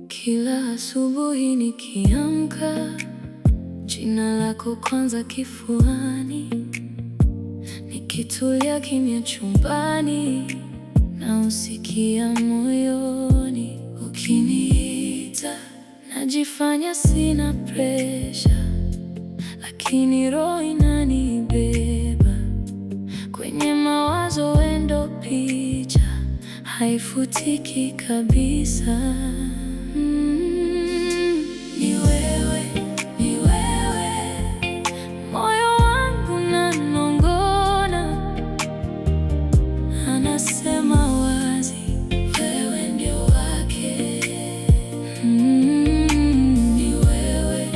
Kila asubuhi nikiamka, jina lako kwanza kifuani, nikitulia kimya chumbani, na usikia moyoni ukiniita. Najifanya sina presha, lakini roho inanibeba kwenye mawazo, wendo picha haifutiki kabisa. Ni wewe, ni wewe, moyo wangu nanong'ona, anasema wazi, wewe ndio wake. Ni wewe,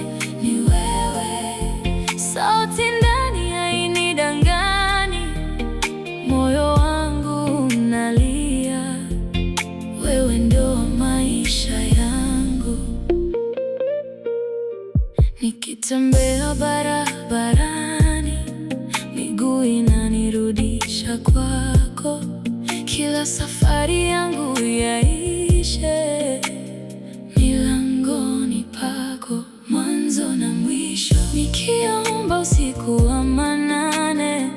ni wewe, sauti ndani hainidangani, moyo wangu unalia, wewe ndio maisha yangu. Nikitembea barabarani, miguu inanirudisha kwako. Kila safari yangu yaishe milangoni pako, mwanzo na mwisho. Nikiomba usiku wa manane,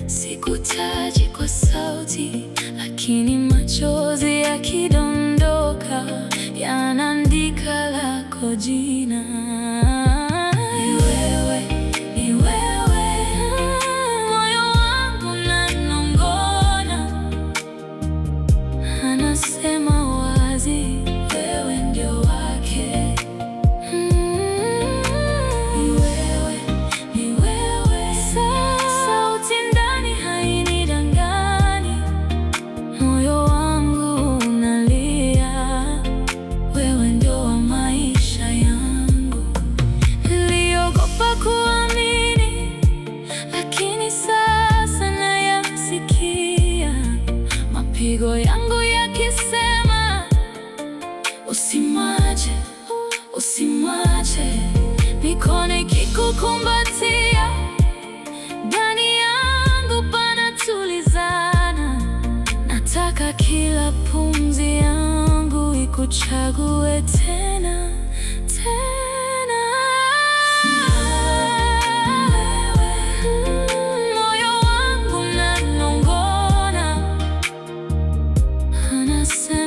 sikutaji kwa sauti, lakini machozi yakidondoka yanaandika lako jina. Anasema wazi, wewe ndio wake. Ni wewe, ni wewe, sauti ndani hainidangani, moyo wangu unalia, wewe ndio wa maisha yangu. Niliogopa kuamini, lakini sasa nayasikia mapigo yangu yakisema, usimwache, usimwache. Mikono ikikukumbatia, ndani yangu panatulizana. Nataka kila pumzi yangu ikuchague tena, tena. Moyo wangu nanong'ona, anasema